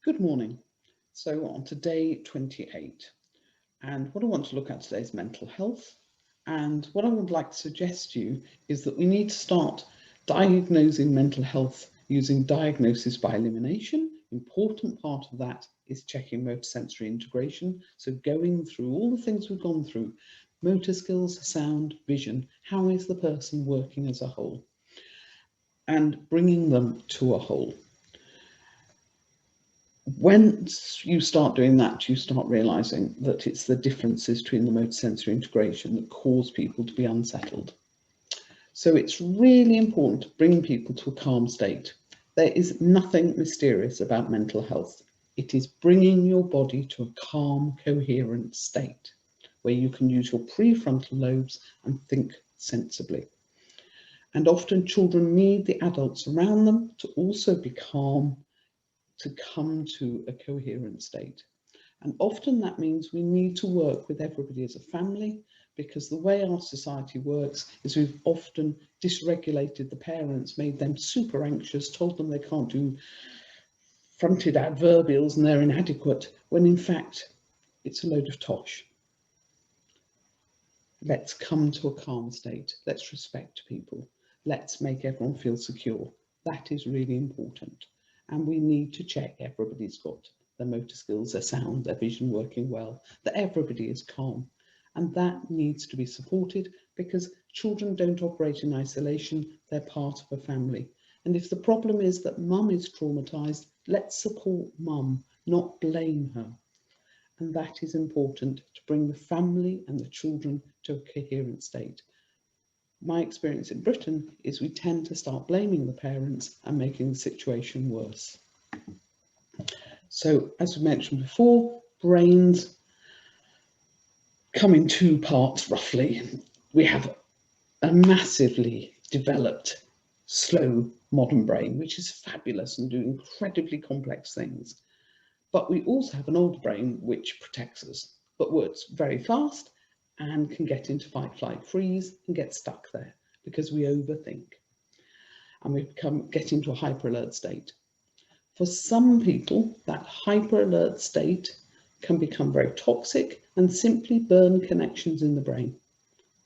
Good morning. So on to day 28, and what I want to look at today is mental health. And what I would like to suggest to you is that we need to start diagnosing mental health using diagnosis by elimination. Important part of that is checking motor sensory integration. So going through all the things we've gone through, motor skills, sound, vision, how is the person working as a whole, and bringing them to a whole. Once you start doing that, you start realizing that it's the differences between the motor sensory integration that cause people to be unsettled. So it's really important to bring people to a calm state. There is nothing mysterious about mental health. It is bringing your body to a calm, coherent state where you can use your prefrontal lobes and think sensibly. And often children need the adults around them to also be calm, to come to a coherent state. And often that means we need to work with everybody as a family, because the way our society works is we've often dysregulated the parents, made them super anxious, told them they can't do fronted adverbials and they're inadequate, when in fact it's a load of tosh. Let's come to a calm state. Let's respect people. Let's make everyone feel secure. That is really important. And we need to check everybody's got their motor skills, their sound, their vision working well, that everybody is calm. And that needs to be supported because children don't operate in isolation, they're part of a family. And if the problem is that mum is traumatised, let's support mum, not blame her. And that is important to bring the family and the children to a coherent state. My experience in Britain is we tend to start blaming the parents and making the situation worse. So, as we mentioned before, brains come in two parts roughly. We have a massively developed, slow modern brain, which is fabulous and do incredibly complex things. But we also have an older brain which protects us, but works very fast and can get into fight, flight, freeze and get stuck there because we overthink. And we get into a hyper alert state. For some people, that hyper alert state can become very toxic and simply burn connections in the brain.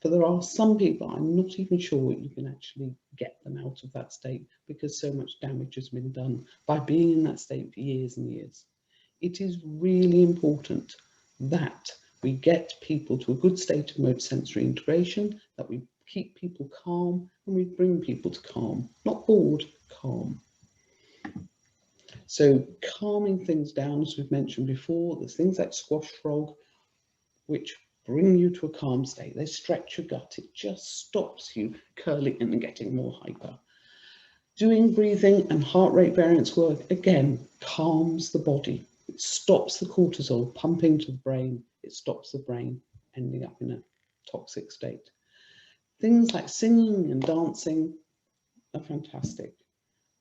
But there are some people, I'm not even sure you can actually get them out of that state because so much damage has been done by being in that state for years and years. It is really important that we get people to a good state of motor sensory integration, that we keep people calm and we bring people to calm, not bored, calm. So calming things down, as we've mentioned before, there's things like squash frog, which bring you to a calm state. They stretch your gut. It just stops you curling and getting more hyper. Doing breathing and heart rate variance work, again, calms the body. It stops the cortisol pumping to the brain. It stops the brain ending up in a toxic state. Things like singing and dancing are fantastic.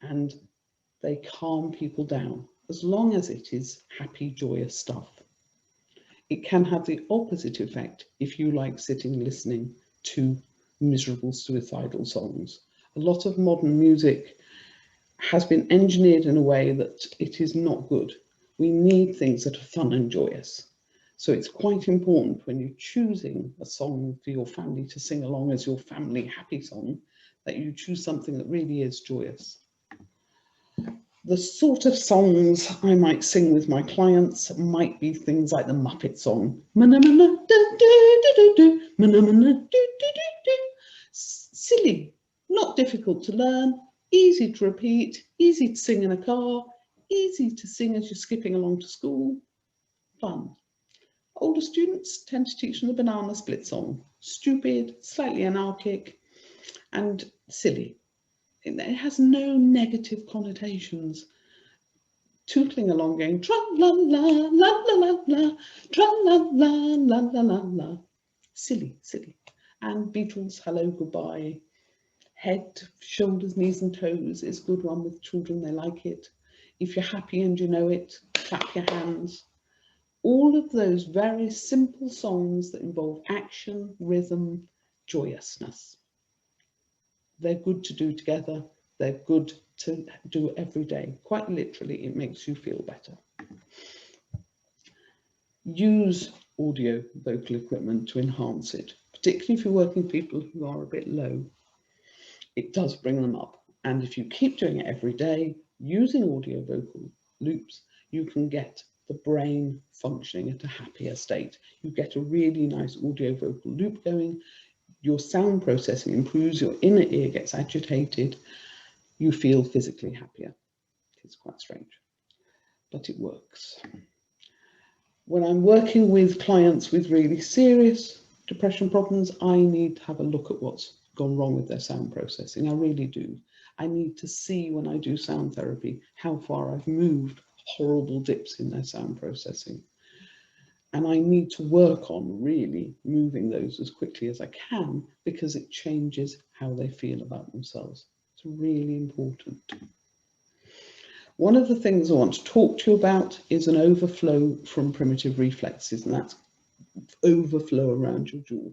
And they calm people down, as long as it is happy, joyous stuff. It can have the opposite effect if you like sitting listening to miserable suicidal songs. A lot of modern music has been engineered in a way that it is not good. We need things that are fun and joyous. So it's quite important when you're choosing a song for your family to sing along as your family happy song, that you choose something that really is joyous. The sort of songs I might sing with my clients might be things like the Muppet song. Silly, not difficult to learn, easy to repeat, easy to sing in a car, easy to sing as you're skipping along to school, fun. Older students tend to teach them the banana split song. Stupid, slightly anarchic, and silly. It has no negative connotations. Tootling along going tra la la la la la la, tra la la la la la la. Silly, silly. And Beatles, Hello, Goodbye. Head, shoulders, knees and toes is a good one with children, they like it. If you're happy and you know it, clap your hands. All of those very simple songs that involve action, rhythm, joyousness. They're good to do together. They're good to do every day. Quite literally, it makes you feel better. Use audio vocal equipment to enhance it, particularly if you're working with people who are a bit low. It does bring them up. And if you keep doing it every day, using audio vocal loops, you can get the brain functioning at a happier state. You get a really nice audio vocal loop going, your sound processing improves, your inner ear gets agitated, you feel physically happier. It's quite strange, but it works. When I'm working with clients with really serious depression problems, I need to have a look at what's gone wrong with their sound processing. I really do. I need to see when I do sound therapy how far I've moved horrible dips in their sound processing. And I need to work on really moving those as quickly as I can, because it changes how they feel about themselves. It's really important. One of the things I want to talk to you about is an overflow from primitive reflexes, and that's overflow around your jaw.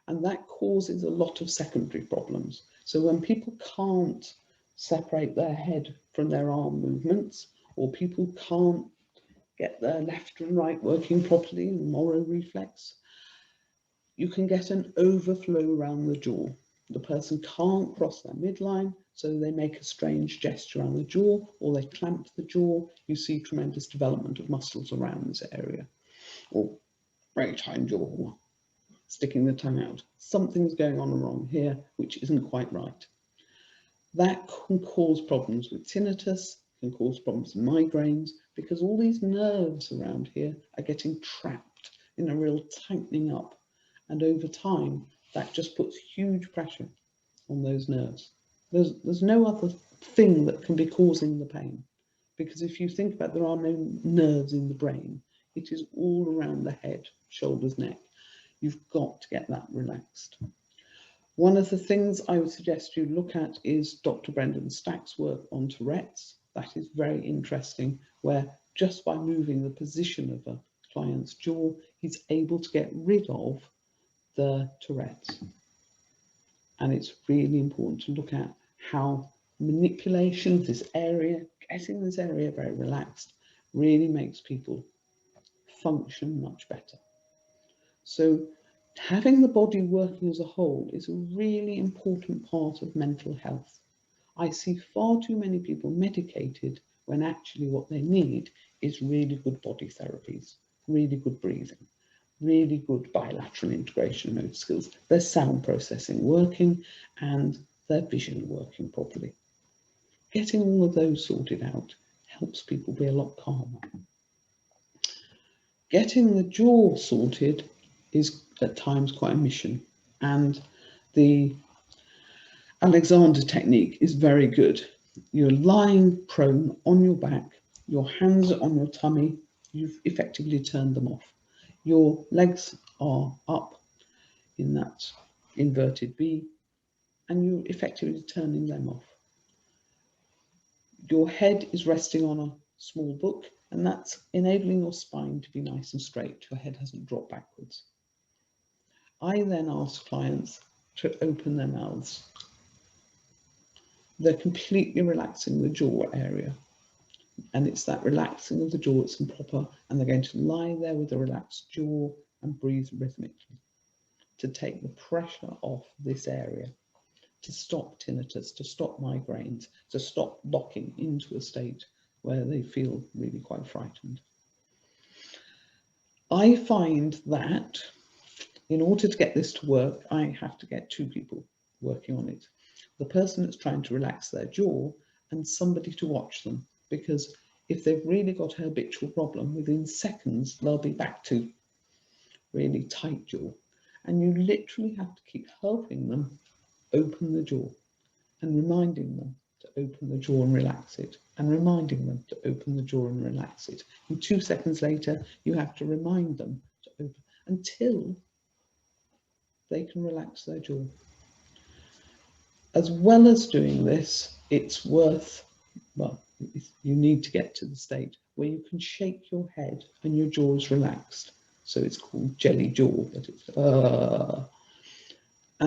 And that causes a lot of secondary problems. So when people can't separate their head from their arm movements, or people can't get their left and right working properly, Moro reflex, you can get an overflow around the jaw. The person can't cross their midline, so they make a strange gesture around the jaw, or they clamp the jaw. You see tremendous development of muscles around this area, or right hind jaw, sticking the tongue out. Something's going on wrong here, which isn't quite right. That can cause problems with tinnitus, can cause problems with migraines, because all these nerves around here are getting trapped in a real tightening up. And over time, that just puts huge pressure on those nerves. There's no other thing that can be causing the pain, because if you think about it, there are no nerves in the brain. It is all around the head, shoulders, neck. You've got to get that relaxed. One of the things I would suggest you look at is Dr. Brendan Stack's work on Tourette's. That is very interesting, where just by moving the position of a client's jaw, he's able to get rid of the Tourette's. And it's really important to look at how manipulation of this area, getting this area very relaxed, really makes people function much better. So having the body working as a whole is a really important part of mental health. I see far too many people medicated when actually what they need is really good body therapies, really good breathing, really good bilateral integration motor skills, their sound processing working, and their vision working properly. Getting all of those sorted out helps people be a lot calmer. Getting the jaw sorted is at times quite a mission, and the Alexander technique is very good. You're lying prone on your back, your hands are on your tummy, you've effectively turned them off. Your legs are up in that inverted V, and you're effectively turning them off. Your head is resting on a small book, and that's enabling your spine to be nice and straight. Your head hasn't dropped backwards. I then ask clients to open their mouths. They're completely relaxing the jaw area. And it's that relaxing of the jaw that's improper, and they're going to lie there with a relaxed jaw and breathe rhythmically to take the pressure off this area, to stop tinnitus, to stop migraines, to stop locking into a state where they feel really quite frightened. I find that in order to get this to work, I have to get two people working on it. The person that's trying to relax their jaw and somebody to watch them, because if they've really got a habitual problem, within seconds, they'll be back to really tight jaw. And you literally have to keep helping them open the jaw and reminding them to open the jaw and relax it, and reminding them to open the jaw and relax it. And 2 seconds later, you have to remind them to open until they can relax their jaw. As well as doing this, it's worth, well, you need to get to the state where you can shake your head and your jaw is relaxed. So it's called jelly jaw, but it's, and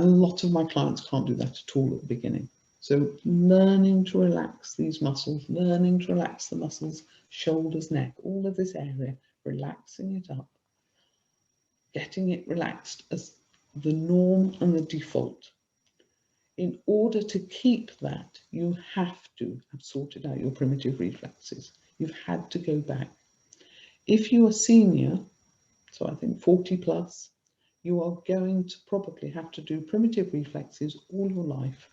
a lot of my clients can't do that at all at the beginning. So learning to relax these muscles, learning to relax the muscles, shoulders, neck, all of this area, relaxing it up, getting it relaxed as the norm and the default. In order to keep that, you have to have sorted out your primitive reflexes. You've had to go back. If you are senior, so I think 40 plus, you are going to probably have to do primitive reflexes all your life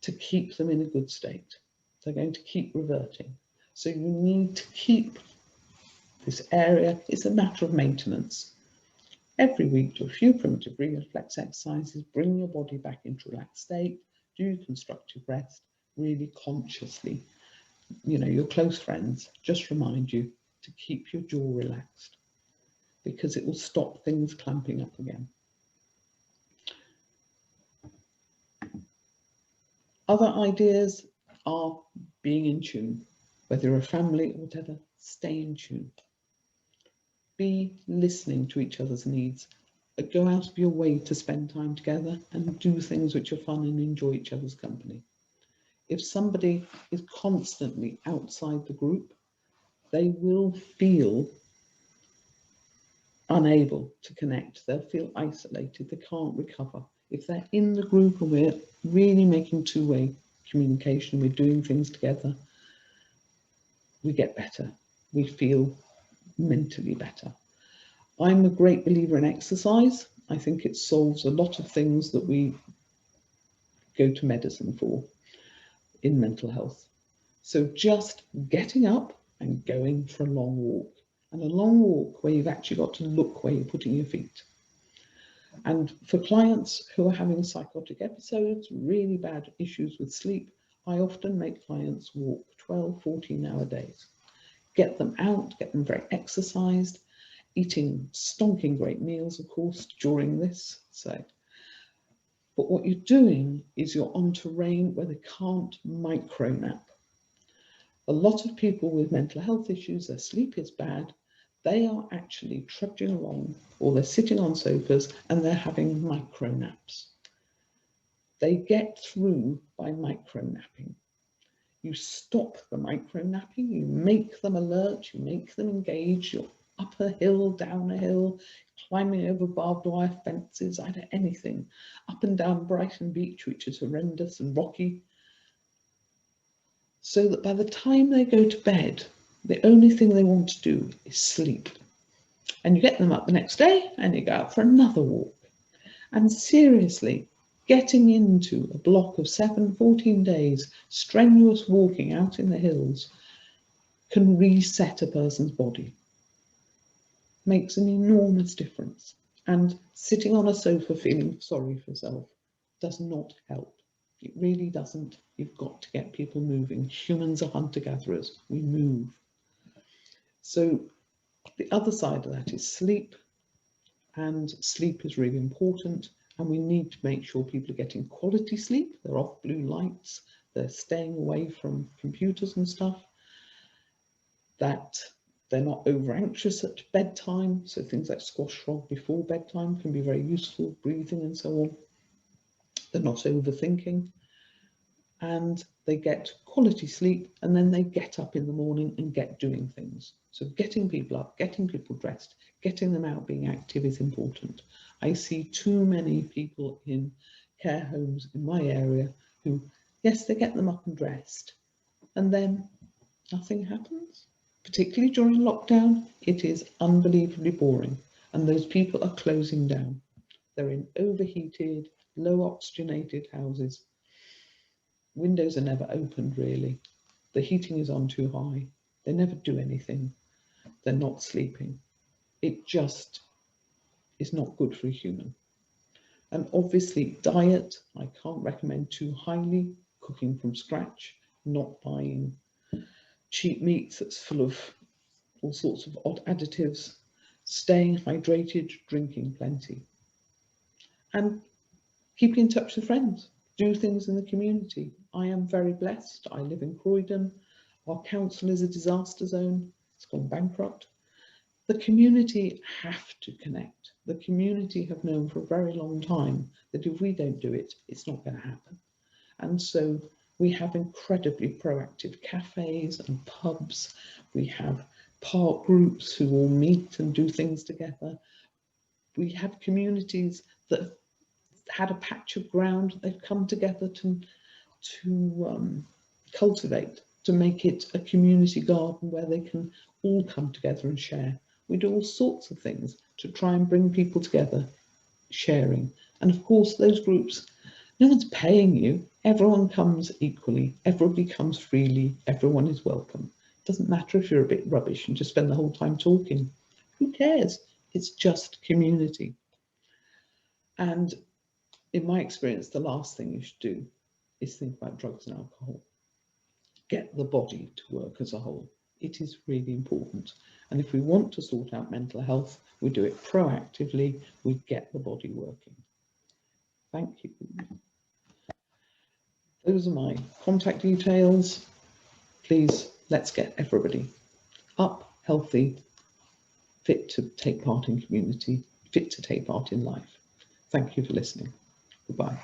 to keep them in a good state. They're going to keep reverting. So you need to keep this area. It's a matter of maintenance. Every week, do a few primitive reflex exercises, bring your body back into relaxed state, do constructive rest, really consciously. Your close friends just remind you to keep your jaw relaxed, because it will stop things clamping up again. Other ideas are being in tune. Whether you're a family or whatever, stay in tune. Be listening to each other's needs. Go out of your way to spend time together and do things which are fun and enjoy each other's company. If somebody is constantly outside the group, they will feel unable to connect. They'll feel isolated. They can't recover. If they're in the group and we're really making two-way communication, we're doing things together, we get better. We feel mentally better. I'm a great believer in exercise. I think it solves a lot of things that we go to medicine for in mental health. So just getting up and going for a long walk, and a long walk where you've actually got to look where you're putting your feet. And for clients who are having psychotic episodes, really bad issues with sleep, I often make clients walk 12, 14-hour days. Get them out, get them very exercised, eating stonking great meals, of course, during this. But what you're doing is you're on terrain where they can't micro nap. A lot of people with mental health issues, their sleep is bad, they are actually trudging along, or they're sitting on sofas and they're having micro naps. They get through by micro napping. You stop the micro napping, you make them alert, you make them engaged. You're up a hill, down a hill, climbing over barbed wire fences, anything, up and down Brighton Beach, which is horrendous and rocky, so that by the time they go to bed, the only thing they want to do is sleep. And you get them up the next day and you go out for another walk. And seriously, getting into a block of 14 days, strenuous walking out in the hills, can reset a person's body. Makes an enormous difference. And sitting on a sofa feeling sorry for yourself does not help. It really doesn't. You've got to get people moving. Humans are hunter-gatherers. We move. So the other side of that is sleep. And sleep is really important. And we need to make sure people are getting quality sleep. They're off blue lights. They're staying away from computers and stuff. That they're not over anxious at bedtime. So things like squash frog before bedtime can be very useful, breathing and so on. They're not overthinking, and they get quality sleep, and then they get up in the morning and get doing things. So getting people up, getting people dressed, getting them out being active is important. I see too many people in care homes in my area who, yes, they get them up and dressed, and then nothing happens. Particularly during lockdown, it is unbelievably boring, and those people are closing down. They're in overheated, low oxygenated houses. Windows are never opened really. The heating is on too high. They never do anything. They're not sleeping. It just is not good for a human. And obviously diet, I can't recommend too highly. Cooking from scratch, not buying cheap meats that's full of all sorts of odd additives, staying hydrated, drinking plenty. And keeping in touch with friends, do things in the community. I am very blessed. I live in Croydon. Our council is a disaster zone. It's gone bankrupt. The community have to connect. The community have known for a very long time that if we don't do it, it's not going to happen. And so we have incredibly proactive cafes and pubs. We have park groups who all meet and do things together. We have communities that have had a patch of ground they've come together to cultivate, to make it a community garden where they can all come together and share. We do all sorts of things to try and bring people together, sharing. And of course, those groups, no one's paying you. Everyone comes equally. Everybody comes freely. Everyone is welcome. It doesn't matter if you're a bit rubbish and just spend the whole time talking. Who cares? It's just community. And in my experience, the last thing you should do is think about drugs and alcohol. Get the body to work as a whole. It is really important. And if we want to sort out mental health, we do it proactively. We get the body working. Thank you. Those are my contact details. Please, let's get everybody up, healthy, fit to take part in community, fit to take part in life. Thank you for listening. Goodbye.